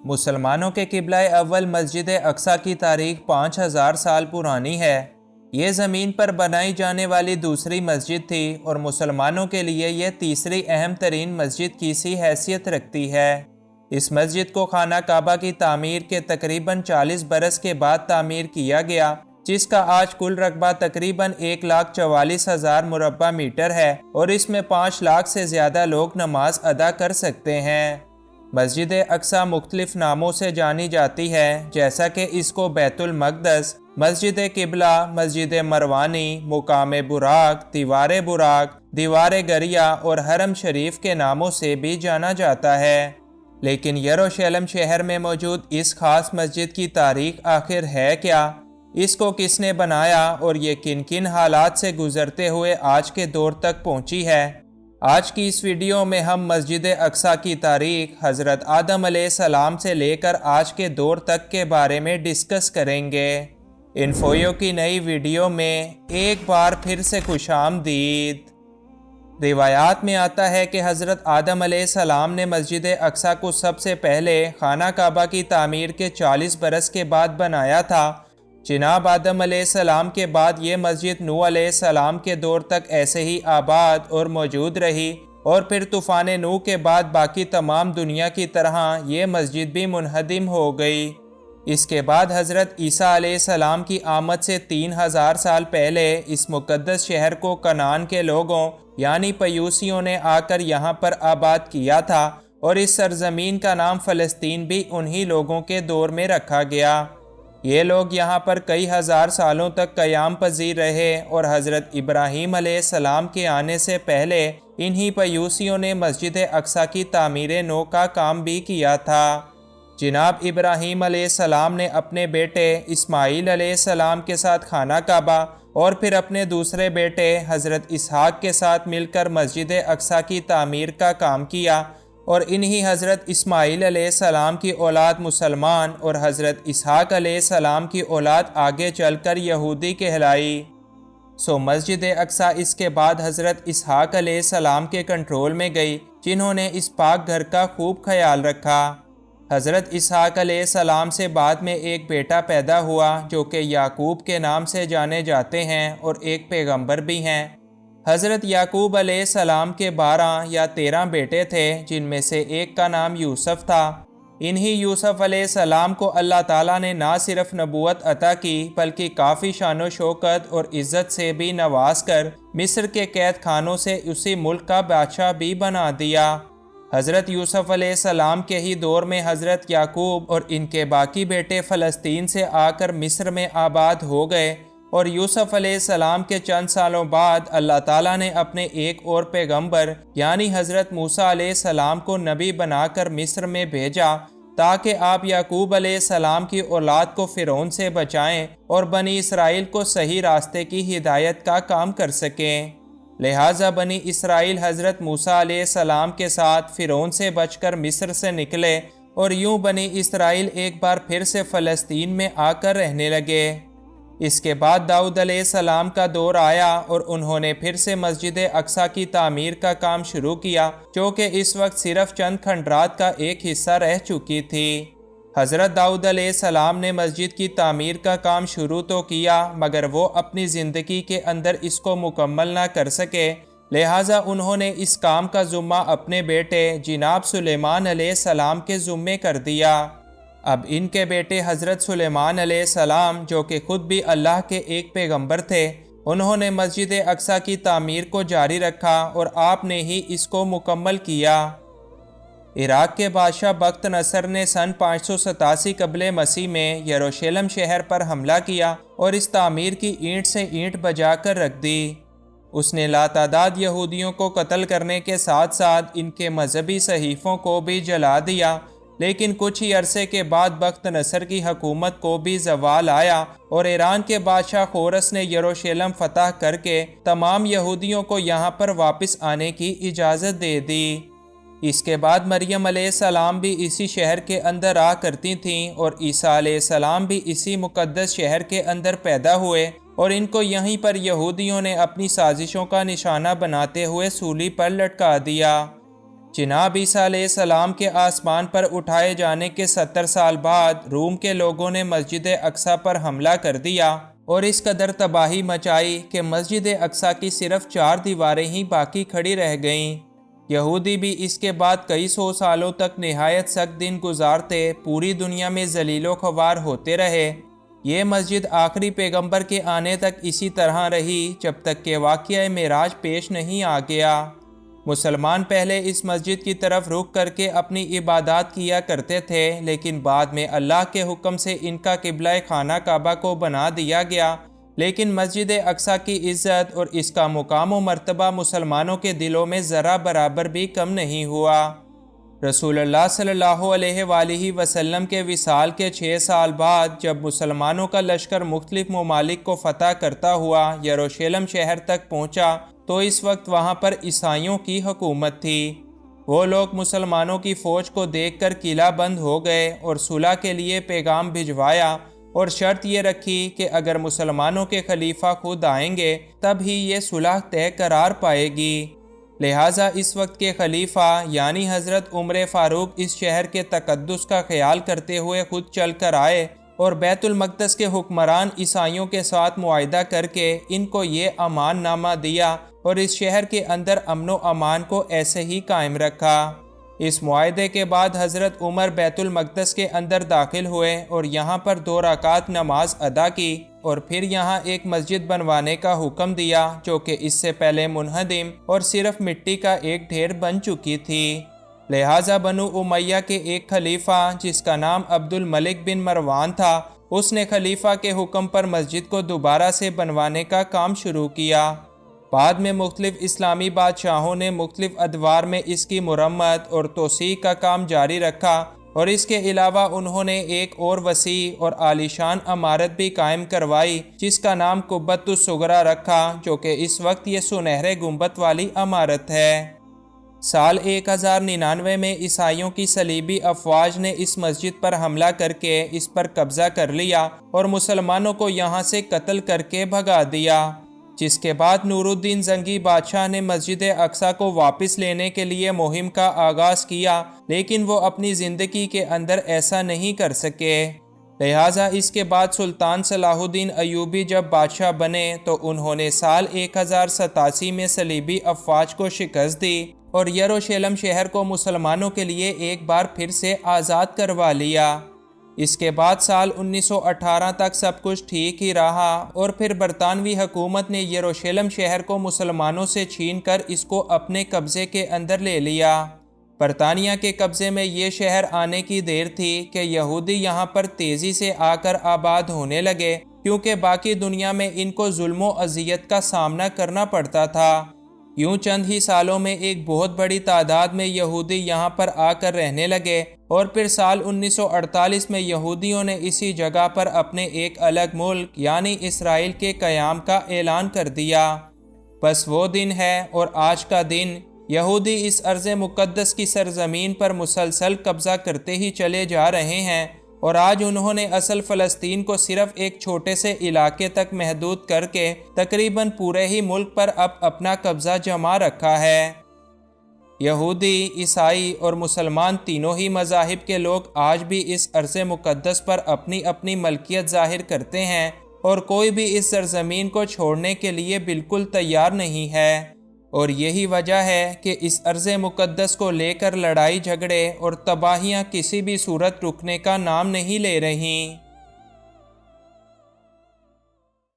مسلمانوں کے قبلہ اول مسجد اقصی کی تاریخ 5000 سال پرانی ہے۔ یہ زمین پر بنائی جانے والی دوسری مسجد تھی اور مسلمانوں کے لیے یہ تیسری اہم ترین مسجد کی سی حیثیت رکھتی ہے۔ اس مسجد کو خانہ کعبہ کی تعمیر کے تقریباً 40 برس کے بعد تعمیر کیا گیا، جس کا آج کل رقبہ تقریباً 1,44,000 مربع میٹر ہے اور اس میں 5 لاکھ سے زیادہ لوگ نماز ادا کر سکتے ہیں۔ مسجد اقصی مختلف ناموں سے جانی جاتی ہے، جیسا کہ اس کو بیت المقدس، مسجد قبلہ، مسجد مروانی، مقام براق، دیوار گریا اور حرم شریف کے ناموں سے بھی جانا جاتا ہے۔ لیکن یروشلم شہر میں موجود اس خاص مسجد کی تاریخ آخر ہے کیا؟ اس کو کس نے بنایا اور یہ کن کن حالات سے گزرتے ہوئے آج کے دور تک پہنچی ہے؟ آج کی اس ویڈیو میں ہم مسجد اقصی کی تاریخ حضرت آدم علیہ السلام سے لے کر آج کے دور تک کے بارے میں ڈسکس کریں گے۔ انفویو کی نئی ویڈیو میں ایک بار پھر سے خوش آمدید۔ روایات میں آتا ہے کہ حضرت آدم علیہ السلام نے مسجد اقصی کو سب سے پہلے خانہ کعبہ کی تعمیر کے 40 برس کے بعد بنایا تھا۔ جناب آدم علیہ السلام کے بعد یہ مسجد نوح علیہ السلام کے دور تک ایسے ہی آباد اور موجود رہی اور پھر طوفان نوح کے بعد باقی تمام دنیا کی طرح یہ مسجد بھی منہدم ہو گئی۔ اس کے بعد حضرت عیسیٰ علیہ السلام کی آمد سے 3000 سال پہلے اس مقدس شہر کو کنعان کے لوگوں یعنی پیوسیوں نے آ کر یہاں پر آباد کیا تھا اور اس سرزمین کا نام فلسطین بھی انہی لوگوں کے دور میں رکھا گیا۔ یہ لوگ یہاں پر کئی ہزار سالوں تک قیام پذیر رہے اور حضرت ابراہیم علیہ السلام کے آنے سے پہلے انہی پیوسیوں نے مسجد اقصی کی تعمیر نو کا کام بھی کیا تھا۔ جناب ابراہیم علیہ السلام نے اپنے بیٹے اسماعیل علیہ السلام کے ساتھ خانہ کعبہ اور پھر اپنے دوسرے بیٹے حضرت اسحاق کے ساتھ مل کر مسجد اقصی کی تعمیر کا کام کیا اور انہی حضرت اسماعیل علیہ السلام کی اولاد مسلمان اور حضرت اسحاق علیہ السلام کی اولاد آگے چل کر یہودی کہلائی۔ مسجد اقصی اس کے بعد حضرت اسحاق علیہ السلام کے کنٹرول میں گئی، جنہوں نے اس پاک گھر کا خوب خیال رکھا۔ حضرت اسحاق علیہ السلام سے بعد میں ایک بیٹا پیدا ہوا جو کہ یعقوب کے نام سے جانے جاتے ہیں اور ایک پیغمبر بھی ہیں۔ حضرت یعقوب علیہ السلام کے 12 یا 13 بیٹے تھے، جن میں سے ایک کا نام یوسف تھا۔ انہی یوسف علیہ السلام کو اللہ تعالیٰ نے نہ صرف نبوت عطا کی بلکہ کافی شان و شوکت اور عزت سے بھی نواز کر مصر کے قید خانوں سے اسی ملک کا بادشاہ بھی بنا دیا۔ حضرت یوسف علیہ السلام کے ہی دور میں حضرت یعقوب اور ان کے باقی بیٹے فلسطین سے آ کر مصر میں آباد ہو گئے اور یوسف علیہ السلام کے چند سالوں بعد اللہ تعالیٰ نے اپنے ایک اور پیغمبر یعنی حضرت موسیٰ علیہ السلام کو نبی بنا کر مصر میں بھیجا تاکہ آپ یعقوب علیہ السلام کی اولاد کو فرعون سے بچائیں اور بنی اسرائیل کو صحیح راستے کی ہدایت کا کام کر سکیں۔ لہٰذا بنی اسرائیل حضرت موسیٰ علیہ السلام کے ساتھ فرعون سے بچ کر مصر سے نکلے اور یوں بنی اسرائیل ایک بار پھر سے فلسطین میں آ کر رہنے لگے۔ اس کے بعد داؤد علیہ السلام کا دور آیا اور انہوں نے پھر سے مسجد اقصی کی تعمیر کا کام شروع کیا، جو کہ اس وقت صرف چند کھنڈرات کا ایک حصہ رہ چکی تھی۔ حضرت داؤد علیہ السلام نے مسجد کی تعمیر کا کام شروع تو کیا مگر وہ اپنی زندگی کے اندر اس کو مکمل نہ کر سکے، لہٰذا انہوں نے اس کام کا ذمہ اپنے بیٹے جناب سلیمان علیہ السلام کے ذمے کر دیا۔ اب ان کے بیٹے حضرت سلیمان علیہ السلام جو کہ خود بھی اللہ کے ایک پیغمبر تھے، انہوں نے مسجد اقصی کی تعمیر کو جاری رکھا اور آپ نے ہی اس کو مکمل کیا۔ عراق کے بادشاہ بخت نصر نے سن 587 قبل مسیح میں یروشلم شہر پر حملہ کیا اور اس تعمیر کی اینٹ سے اینٹ بجا کر رکھ دی۔ اس نے لاتعداد یہودیوں کو قتل کرنے کے ساتھ ساتھ ان کے مذہبی صحیفوں کو بھی جلا دیا، لیکن کچھ ہی عرصے کے بعد بخت نصر کی حکومت کو بھی زوال آیا اور ایران کے بادشاہ خورس نے یروشلم فتح کر کے تمام یہودیوں کو یہاں پر واپس آنے کی اجازت دے دی۔ اس کے بعد مریم علیہ السلام بھی اسی شہر کے اندر آ کرتی تھیں اور عیسیٰ علیہ السلام بھی اسی مقدس شہر کے اندر پیدا ہوئے اور ان کو یہیں پر یہودیوں نے اپنی سازشوں کا نشانہ بناتے ہوئے سولی پر لٹکا دیا۔ جناب عیسیٰ علیہ السلام کے آسمان پر اٹھائے جانے کے 70 سال بعد روم کے لوگوں نے مسجد اقصیٰ پر حملہ کر دیا اور اس قدر تباہی مچائی کہ مسجد اقصیٰ کی صرف 4 دیواریں ہی باقی کھڑی رہ گئیں۔ یہودی بھی اس کے بعد کئی 100 سالوں تک نہایت سخت دن گزارتے پوری دنیا میں ذلیل و خوار ہوتے رہے۔ یہ مسجد آخری پیغمبر کے آنے تک اسی طرح رہی جب تک کہ واقعہ معراج پیش نہیں آ گیا۔ مسلمان پہلے اس مسجد کی طرف رخ کر کے اپنی عبادات کیا کرتے تھے، لیکن بعد میں اللہ کے حکم سے ان کا قبلہ خانہ کعبہ کو بنا دیا گیا۔ لیکن مسجد اقصیٰ کی عزت اور اس کا مقام و مرتبہ مسلمانوں کے دلوں میں ذرا برابر بھی کم نہیں ہوا۔ رسول اللہ صلی اللہ علیہ وآلہ وسلم کے وصال کے 6 سال بعد جب مسلمانوں کا لشکر مختلف ممالک کو فتح کرتا ہوا یروشلم شہر تک پہنچا تو اس وقت وہاں پر عیسائیوں کی حکومت تھی۔ وہ لوگ مسلمانوں کی فوج کو دیکھ کر قلعہ بند ہو گئے اور صلح کے لیے پیغام بھجوایا اور شرط یہ رکھی کہ اگر مسلمانوں کے خلیفہ خود آئیں گے تب ہی یہ صلح طے قرار پائے گی۔ لہٰذا اس وقت کے خلیفہ یعنی حضرت عمر فاروق اس شہر کے تقدس کا خیال کرتے ہوئے خود چل کر آئے اور بیت المقدس کے حکمران عیسائیوں کے ساتھ معاہدہ کر کے ان کو یہ امان نامہ دیا اور اس شہر کے اندر امن و امان کو ایسے ہی قائم رکھا۔ اس معاہدے کے بعد حضرت عمر بیت المقدس کے اندر داخل ہوئے اور یہاں پر 2 رکعت نماز ادا کی اور پھر یہاں ایک مسجد بنوانے کا حکم دیا جو کہ اس سے پہلے منہدم اور صرف مٹی کا ایک ڈھیر بن چکی تھی۔ لہٰذا بنو امیہ کے ایک خلیفہ جس کا نام عبد الملک بن مروان تھا، اس نے خلیفہ کے حکم پر مسجد کو دوبارہ سے بنوانے کا کام شروع کیا۔ بعد میں مختلف اسلامی بادشاہوں نے مختلف ادوار میں اس کی مرمت اور توسیع کا کام جاری رکھا اور اس کے علاوہ انہوں نے ایک اور وسیع اور عالیشان عمارت بھی قائم کروائی جس کا نام قبۃ الصغریٰ رکھا، جو کہ اس وقت یہ سنہرے گنبد والی عمارت ہے۔ سال 1099 میں عیسائیوں کی صلیبی افواج نے اس مسجد پر حملہ کر کے اس پر قبضہ کر لیا اور مسلمانوں کو یہاں سے قتل کر کے بھگا دیا، جس کے بعد نور الدین زنگی بادشاہ نے مسجد اقصیٰ کو واپس لینے کے لیے مہم کا آغاز کیا، لیکن وہ اپنی زندگی کے اندر ایسا نہیں کر سکے۔ لہٰذا اس کے بعد سلطان صلاح الدین ایوبی جب بادشاہ بنے تو انہوں نے سال 1087 میں صلیبی افواج کو شکست دی اور یروشلم شہر کو مسلمانوں کے لیے ایک بار پھر سے آزاد کروا لیا۔ اس کے بعد سال 1918 تک سب کچھ ٹھیک ہی رہا اور پھر برطانوی حکومت نے یروشلم شہر کو مسلمانوں سے چھین کر اس کو اپنے قبضے کے اندر لے لیا۔ برطانیہ کے قبضے میں یہ شہر آنے کی دیر تھی کہ یہودی یہاں پر تیزی سے آ کر آباد ہونے لگے، کیونکہ باقی دنیا میں ان کو ظلم و اذیت کا سامنا کرنا پڑتا تھا۔ یوں چند ہی سالوں میں ایک بہت بڑی تعداد میں یہودی یہاں پر آ کر رہنے لگے اور پھر سال 1948 میں یہودیوں نے اسی جگہ پر اپنے ایک الگ ملک یعنی اسرائیل کے قیام کا اعلان کر دیا۔ بس وہ دن ہے اور آج کا دن یہودی اس ارض مقدس کی سرزمین پر مسلسل قبضہ کرتے ہی چلے جا رہے ہیں، اور آج انہوں نے اصل فلسطین کو صرف ایک چھوٹے سے علاقے تک محدود کر کے تقریباً پورے ہی ملک پر اب اپنا قبضہ جما رکھا ہے۔ یہودی، عیسائی اور مسلمان تینوں ہی مذاہب کے لوگ آج بھی اس ارض مقدس پر اپنی اپنی ملکیت ظاہر کرتے ہیں اور کوئی بھی اس سرزمین کو چھوڑنے کے لیے بالکل تیار نہیں ہے، اور یہی وجہ ہے کہ اس ارض مقدس کو لے کر لڑائی جھگڑے اور تباہیاں کسی بھی صورت رکنے کا نام نہیں لے رہیں۔